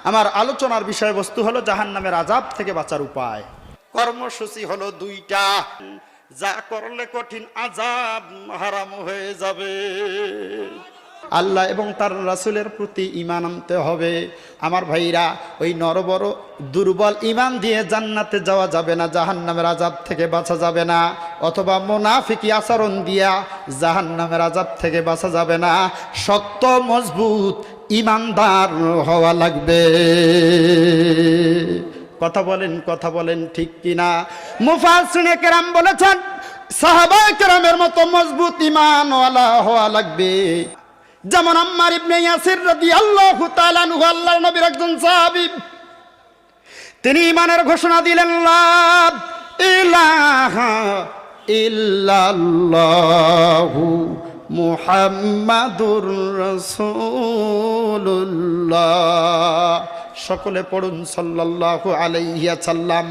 আমার আলোচনার বিষয়বস্তু হলো জাহান্নামের আযাব থেকে বাঁচার উপায়। কর্মসূচি হলো দুইটা, যা করলে কঠিন আযাব হারাম হয়ে যাবে। আল্লাহ এবং তার রাসূলের প্রতি ঈমান আনতে হবে। আমার ভাইরা, ওই নরবড় দুর্বল ঈমান দিয়ে জান্নাতে যাওয়া যাবে না, জাহান্নামের আযাব থেকে বাঁচা যাবে না। অথবা মুনাফিকি আচরণ দিয়া জাহান্নামের আযাব থেকে বাঁচা যাবে না। শক্ত মজবুত ঈমানদার হওয়া লাগবে। কথা বলেন ঠিক কিনা? মুফাসসিরিনে কেরাম বলেছেন, সাহাবায়ে কেরামের মতো মজবুত ঈমানওয়ালা হওয়া লাগবে। যেমন আম্মার ইবনে ইয়াসির রাদিয়াল্লাহু তাআলা আনহু, আল্লাহর নবীর একজন সাহাবী, তিনি ঈমানের ঘোষণা দিলেন, লা ইলাহা ইল্লাল্লাহু মুহাম্মাদুর রাসূলুল্লাহ। সকলে পড়ুন সাল্লাল্লাহু আলাইহি ওয়াসাল্লাম।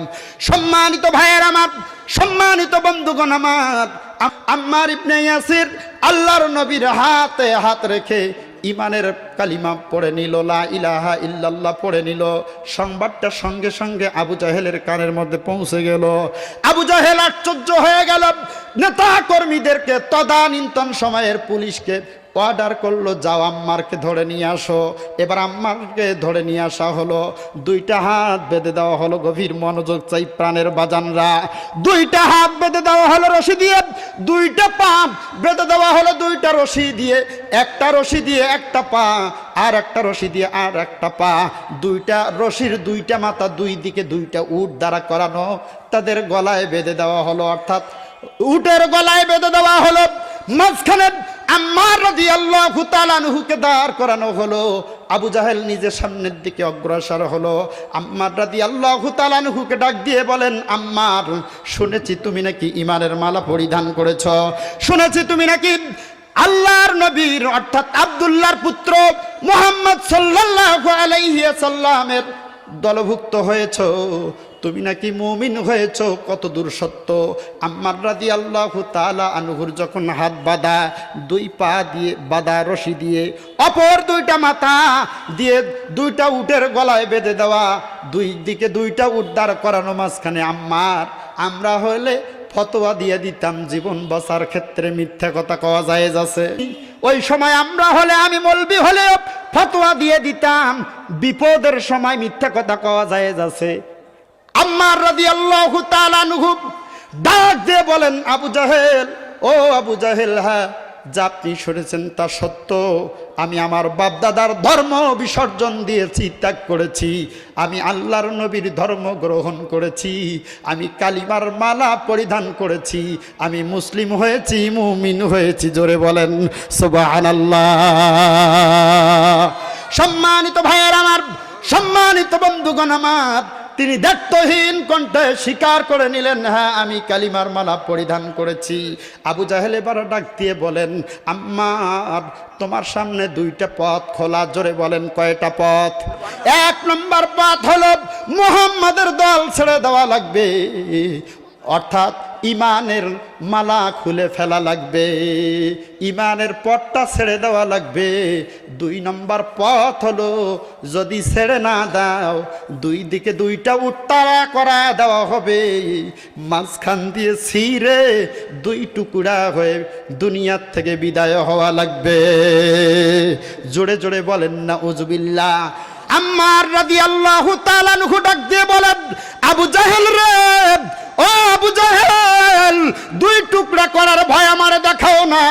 সম্মানিত ভাইয়ের আমার, সম্মানিত বন্ধুগণ আমার, আম্মার ইবনে ইয়াসির আল্লাহর নবীর হাতে হাত রেখে ঈমানের কালিমা পড়ে নিল, লা ইলাহা ইল্লাল্লাহ পড়ে নিল। সংবাদটা সঙ্গে সঙ্গে আবু জাহেলের কানের মধ্যে পৌঁছে গেল। আবু জাহেল আশ্চর্য হয়ে গেল। নেতা কর্মীদেরকে, তদানীন্তন সময়ের পুলিশকে অর্ডার করলো, যাও আম্মারকে ধরে নিয়ে আসো। এবার আম্মারকে ধরে নিয়ে আসা হলো, দুইটা হাত বেঁধে দেওয়া হলো। গভীর মনোযোগ চাই প্রাণের বাজানরা। দুইটা হাত বেঁধে দেওয়া হলো রশি দিয়ে, দুইটা পা বেঁধে দেওয়া হলো দুইটা রশি দিয়ে। একটা রশি দিয়ে একটা পা, আর একটা রশি দিয়ে আর একটা পা। দুইটা রশির দুইটা মাথা, দুই দিকে দুইটা উট দ্বারা করানো, তাদের গলায় বেঁধে দেওয়া হলো, অর্থাৎ উটের গলায় বেঁধে দেওয়া হলো। মাঝখানে আম্মার রাদিয়াল্লাহু তাআলা আনহুকে দাঁড় করানো হলো। আবু জাহেল নিজের সামনের দিকে অগ্রসর হলো। আম্মার রাদিয়াল্লাহু তাআলা আনহুকে ডাক দিয়ে বলেন, আম্মার, শুনেছি তুমি নাকি ঈমানের মালা পরিধান করেছ, শুনেছি তুমি নাকি আল্লাহর নবীর অর্থাৎ আব্দুল্লাহর পুত্র মুহাম্মদ সাল্লাল্লাহু আলাইহি ওয়াসাল্লামের দলভুক্ত হয়েছ, তুমি নাকি মুমিন হয়েছ। কত দূর সত্য। আম্মার রাদিয়াল্লাহু তাআলা আনহুর যখন হাত বাঁধা, দুই পা দিয়ে বাঁধা রশি দিয়ে, অপর দুইটা মাথা দিয়ে দুইটা উটের গলায় বেঁধে দেওয়া, দুই দিকে দুইটা উট দাঁড় করানো, মাঝখানে আম্মার। আমরা হলে ফতোয়া দিয়ে দিতাম জীবন বাঁচার ক্ষেত্রে মিথ্যা কথা কওয়া জায়েজ আছে। ওই সময় আমরা হলে, আমি মৌলবি হলে ফতোয়া দিয়ে দিতাম বিপদের সময় মিথ্যা কথা কওয়া জায়েজ আছে। আম্মার রাদিয়াল্লাহু তাআলা আনহু ডাক দিয়ে বলেন, আবু জাহেল, ও আবু জাহেল, হ্যাঁ যা আপনি শুনেছেন তা সত্য। আমি আমার বাপদাদার ধর্ম বিসর্জন দিয়েছি, ত্যাগ করেছি। আমি আল্লাহর নবীর ধর্ম গ্রহণ করেছি। আমি কালিমার মালা পরিধান করেছি। আমি মুসলিম হয়েছি, মুমিন হয়েছি। জোরে বলেন সুবহানাল্লাহ। সম্মানিত ভাইয়ের আমার, সম্মানিত বন্ধুগণ আমার, তিনি দায়িত্বহীন কণ্ঠে স্বীকার করে নিলেন, হ্যাঁ আমি কালিমার মালা পরিধান করেছি। আবু জাহেল এবার ডাক দিয়ে বলেন, আম্মার, তোমার সামনে দুইটা পথ খোলা। জোরে বলেন কয়টা পথ? এক নম্বর পথ হলো মুহাম্মাদের দল ছেড়ে দেওয়া লাগবে, অর্থাৎ ঈমানের মালা খুলে ফেলা লাগবে, ঈমানের পথটা ছেড়ে দেওয়া লাগবে। দুই নম্বর পথ হলো, যদি ছেড়ে না দাও, দুই দিকে দুইটা উত্তারা করা দেওয়া হবে, মাঝখান দিয়ে ছিঁড়ে দুই টুকরা হয়ে দুনিয়ার থেকে বিদায় হওয়া লাগবে। জোরে জোরে বলেন না উযুবিল্লাহ। আম্মার রাদিয়াল্লাহু তাআলা আনহু ডাক দিয়ে বলেন, আবু জাহেল রে, ও আবু জাহেল, দুই টুকরা করার ভয় আমারে দেখাও না।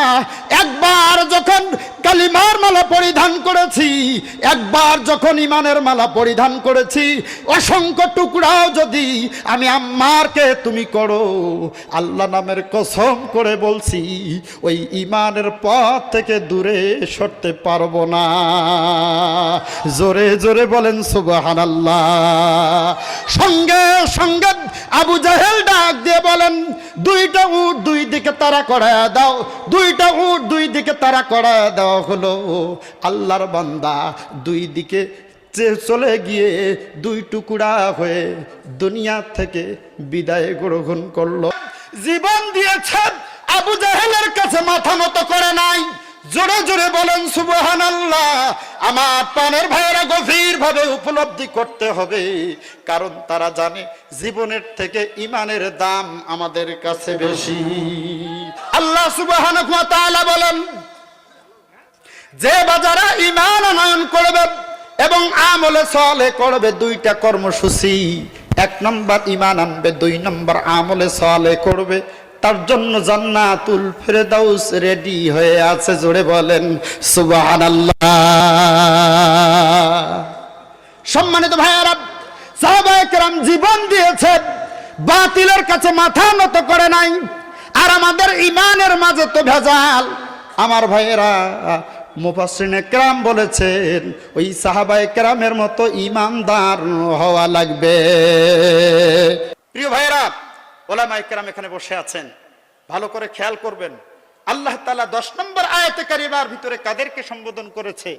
একবার যখন কালিমার মালা পরিধান করেছি, একবার যখন ঈমানের মালা পরিধান করেছি, অসংখ্য টুকরাও যদি আমি আম্মারকে তুমি করো, আল্লাহ নামের কসম করে বলছি, ওই ঈমানের পথ থেকে দূরে সরতে পারবো না। জোরে জোরে বলেন সুবহানাল্লাহ। সঙ্গে সঙ্গে আবু জাহেল ডাক দিয়ে বলেন, দুইটা উট দুই দিকে তারা করায় দাও। দুইটা উট দুই দিকে তারা করায় দেওয়া হলো। আল্লাহর বান্দা দুই দিকে চলে গিয়ে দুই টুকরা হয়ে দুনিয়া থেকে বিদায় গ্রহণ করলো। জীবন দিয়েছেন, আবু জাহেলের কাছে মাথা নত করে নাই। জোরে জোরে বলেন সুবহানাল্লাহ। আমার প্রাণের ভাইয়েরা গভীর ভাবে উপলব্ধি করতে হবে, কারণ তারা জানে জীবনের থেকে ইমানের দাম আমাদের কাছে বেশি। আল্লাহ সুবহানাহু ওয়া তাআলা বলেন, যে বাজারা ঈমান আনয়ন করবে এবং আমলে সালেহ করবে, দুইটা কর্মসূচি, এক নম্বর ঈমান আনবে, দুই নম্বর আমলে সালেহ করবে, তার জন্য জান্নাতুল ফেরদাউস রেডি হয়ে আছে। জোরে বলেন সুবহানাল্লাহ। সম্মানিত ভাইয়েরা, সাহাবায়ে কেরাম জীবন দিয়েছে, বাতিলের কাছে মাথা নত করে নাই। আর আমাদের ঈমানের মাঝে তো ভেজাল। আমার ভাইয়েরা, মুফাসসিরিনে কেরাম বলেছেন, ওই সাহাবায়ে কেরামের মতো ঈমানদার হওয়া লাগবে। প্রিয় ভাইয়েরা, ওলামায়ে কেরাম এখানে বসে আছেন, ভালো করে খেয়াল করবেন। আল্লাহ তাআলা 10 নম্বর আয়াতে কারিমার ভিতরে কাদেরকে সম্বোধন করেছে?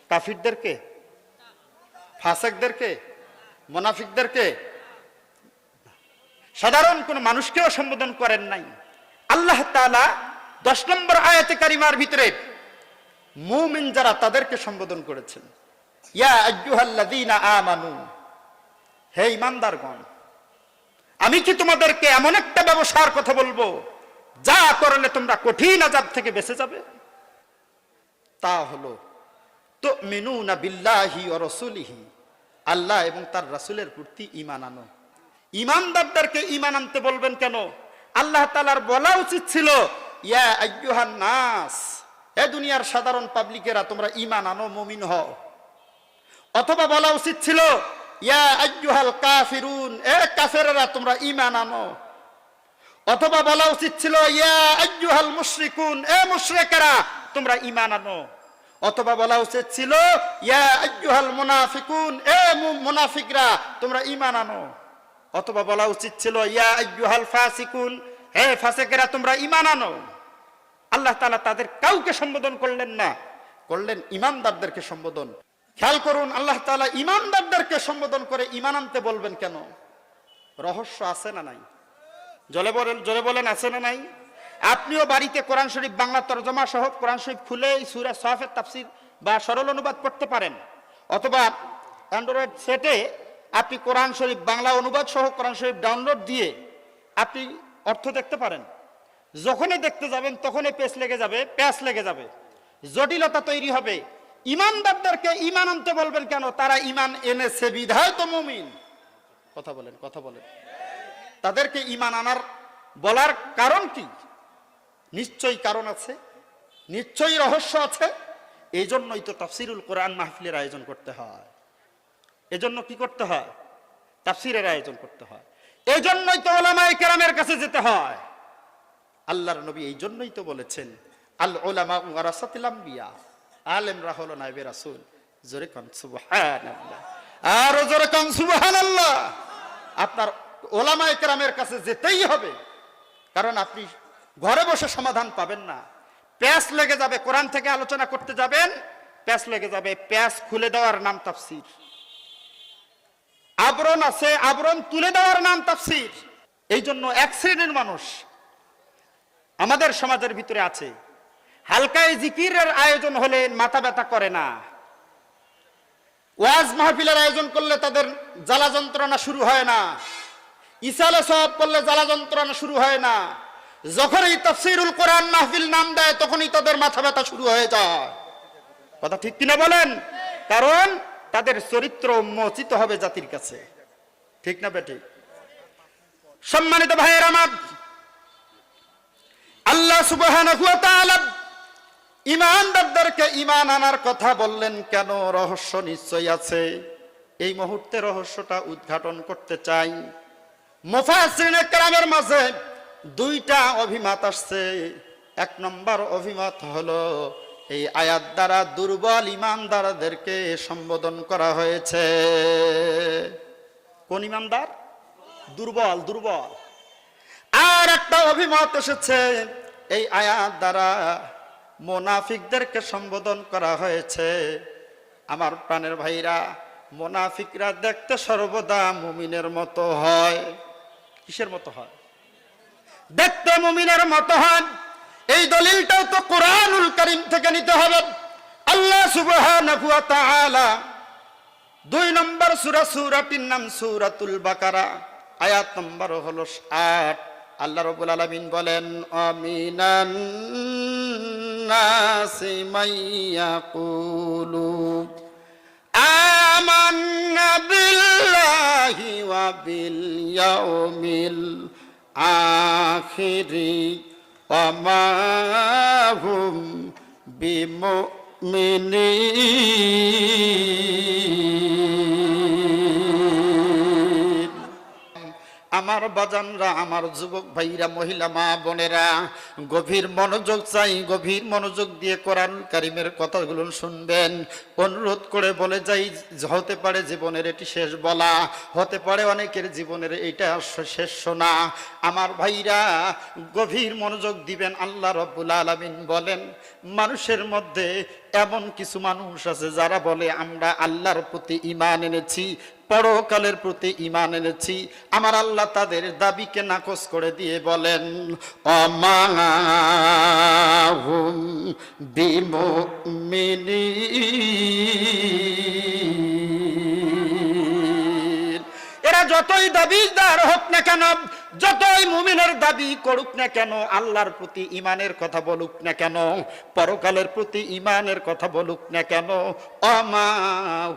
কাফিরদেরকে, ফাসিকদেরকে, মুনাফিকদেরকে, সাধারণ কোন মানুষকেও সম্বোধন করেন নাই। আল্লাহ তাআলা 10 নম্বর আয়াতে কারিমার ভিতরে মুমিন যারা তাদেরকে সম্বোধন করেছেন, ইয়া আইয়ুহাল্লাযীনা আমানু, হে ঈমানদারগণ, আমি কি তোমাদেরকে এমন একটা ব্যবসার কথা বলবো যা করলে তোমরা কঠিন আযাব থেকে বেঁচে যাবে? তা হলো তুমিনুনা বিল্লাহি ওয়া রাসূলিহি, আল্লাহ এবং তার রাসূলের প্রতি ঈমান আনো। ঈমানদারদেরকে ঈমান আনতে বলবেন কেন? আল্লাহ তাআলার বলা উচিত ছিল, ইয়া আইয়ুহান নাস, হে দুনিয়ার সাধারণ পাবলিকেরা, তোমরা ঈমান আনো, মুমিন হও। অথবা বলা উচিত ছিল, ইয়া আইয়ুহাল কাফিরুন, এ কাফেররা, তোমরা ঈমান আনো। অথবা বলা উচিত ছিল, ইয়া আইয়ুহাল মুশরিকুন, এ মুশরিকেরা, তোমরা ঈমান আনো। অথবা বলা উচিত ছিল, ইয়া আইয়ুহাল মুনাফিকুন, এ মুনাফিকরা, তোমরা ঈমান আনো। অথবা বলা উচিত ছিল, ইয়া আইয়ুহাল ফাসিকুন, হে ফাসিকেরা, তোমরা ঈমান আনো। আল্লাহ তাআলা তাদের কাউকে সম্বোধন করলেন না, করলেন ঈমানদারদেরকে সম্বোধন। খেয়াল করুন, আল্লাহ তাআলা ঈমানদারদেরকে সম্বোধন করে ঈমান আনতে বলবেন কেন? রহস্য আছে না নাই? জোরে বলেন, আছে না নাই? আপনিও বাড়িতে কোরআন শরীফ বাংলা তরজমা সহ কোরআন শরীফ খুলে সূরা সাফের তাফসীর বা সরল অনুবাদ পড়তে পারেন। অথবা অ্যান্ড্রয়েড সেটে আপনি কোরআন শরীফ বাংলা অনুবাদ সহ কোরআন শরীফ ডাউনলোড দিয়ে আপনি অর্থ দেখতে পারেন। যখনই দেখতে যাবেন তখনই প্যাঁচ লেগে যাবে, জটিলতা তৈরি হবে। ঈমানদারদেরকে ঈমান আনতে বলবেন কেন? তারা ঈমান এনেছে বিধায় তো মুমিন। কথা বলেন। তাদেরকে ঈমান আনার বলার কারণ কি? নিশ্চয়ই কারণ আছে, নিশ্চয়ই রহস্য আছে। এই জন্যই তো তাফসিরুল কোরআন মাহফিলের আয়োজন করতে হয়। এজন্য কি করতে হয়? তাফসিরের আয়োজন করতে হয়। এই জন্যই তো উলামায়ে কেরামের কাছে যেতে হয়। আল্লাহর নবী এই জন্যই তো বলেছেন, আল উলামা ওয়ারাসাতুল আম্বিয়া, আলেমরা হলো নায়েবে রাসূল। জোরে কান সুবহানাল্লাহ, আর জোরে কান সুবহানাল্লাহ। আপনার উলামায়ে কেরামের কাছে যেতেই হবে, কারণ আপনি ঘরে বসে সমাধান পাবেন না। প্যাঁচ লেগে যাবে, কোরআন থেকে আলোচনা করতে যাবেন, প্যাঁচ লেগে যাবে। প্যাঁচ খুলে দেওয়ার নাম তাফসীর। আবরণ আছে, আবরণ তুলে দেওয়ার নাম তাফসীর। এই জন্য এক শ্রেণীর মানুষ আমাদের সমাজের ভিতরে আছে, হালকায় জিকিরের আয়োজন হলে মাথা ব্যথা করে না, ওয়াজ মাহফিলের আয়োজন করলে তাদের জ্বালা যন্ত্রণা শুরু হয় না, ইসালে সওয়াব করলে জ্বালা যন্ত্রণা শুরু হয় না। যখনই তাফসীরুল কোরআন মাহফিল নাম দেয় তখনই তাদের মাথা ব্যথা শুরু হয়ে যায়। কথা ঠিক কিনা বলেন? কারণ তাদের চরিত্র উন্মোচিত হবে জাতির কাছে। ঠিক না বেঠিক? সম্মানিত ভাইয়েরা আমার, আল্লাহ সুবহানাহু ওয়া তাআলা ঈমানদারদেরকে ঈমান আনার কথা বললেন কেন? রহস্য নিশ্চয়ই আছে। এই মুহূর্তে রহস্যটা উদ্ঘাটন করতে চাই। মুফাসসিরিনে কেরামের মাঝে দুইটা অভিমত আসছে। এক নম্বর অভিমত হলো, এই আয়াত দ্বারা দুর্বল ঈমানদারদেরকে সম্বোধন করা হয়েছে। কোন ঈমানদার? দুর্বল। আর একটা অভিমত এসেছে, এই আয়াত দ্বারা মুনাফিকদেরকে সম্বোধন করা হয়েছে। আমার প্রাণের ভাইরা, মুনাফিকরা দেখতে সর্বদা মুমিনের মতো হয়। কিসের মতো হয়? দেখতে মুমিনের মতো হয়, এই দলিলটাও তো কোরআনুল কারীম থেকে নিতে হবে। আল্লাহ সুবহানাহু ওয়া তাআলা 2 নম্বর সূরা, সূরাটির নাম সূরাতুল বাকারা, আয়াত নম্বর হলো 8। আল্লাহ রাব্বুল আলামিন বলেন, আমিনান নাসি মাইয়াকুলু আমান্না বিল্লাহি ওয়া বিল ইয়াউমিল আখিরি ওয়া মা হুম বিমুমিনিন। আমার বাজানরা, আমার যুবক ভাইরা, মহিলা মা বোনেরা, গভীর মনোযোগ চাই, গভীর মনোযোগ দিয়ে কোরআন কারীমের কথাগুলো শুনবেন। অনুরোধ করে বলে যাই, হতে পারে জীবনের এটি শেষ বলা, হতে পারে অনেকের জীবনের এইটা শেষ শোনা। আমার ভাইরা গভীর মনোযোগ দিবেন। আল্লাহ রাব্বুল আলামিন বলেন, মানুষের মধ্যে এমন কিছু মানুষ আছে যারা বলে আমরা আল্লাহর প্রতি ঈমান এনেছি, পরকালের প্রতি ঈমান এনেছি। আমার আল্লাহ তাদের দাবিকে নাকচ করে দিয়ে বলেন, আমা হুম বিমুমিনিন। এরা যতই দাবিদার হোক না কেন, যতই মুমিনের দাবি করুক না কেন, আল্লাহর প্রতি ঈমানের কথা বলুক না কেন, পরকালের প্রতি ঈমানের কথা বলুক না কেন, আমা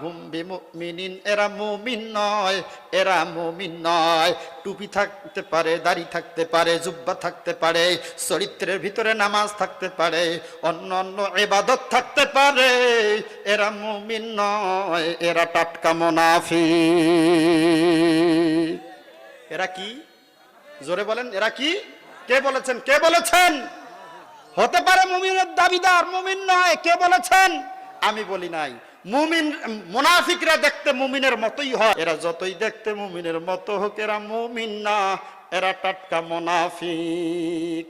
হুম বিমুমিনিন, এরা মুমিন নয়, এরা মুমিন নয়। টুপি থাকতে পারে, দাড়ি থাকতে পারে, জুব্বা থাকতে পারে, চরিত্রের ভিতরে নামাজ থাকতে পারে, অন্য অন্য ইবাদত থাকতে পারে, এরা মুমিন নয়, এরা টাটকা মুনাফিক। এরা কি? জোরে বলেন, এরা কি? কে বলেছেন? কে বলেছেন? হতে পারে মুমিনের দাবিদার, মুমিন নয়। কে বলেছেন? আমি বলি নাই। মুমিন, মুনাফিকরা দেখতে মুমিনের মতোই হয়, এরা যতই দেখতে মুমিনের মতো হোক, এরা মুমিন না, এরা টাটকা মুনাফিক।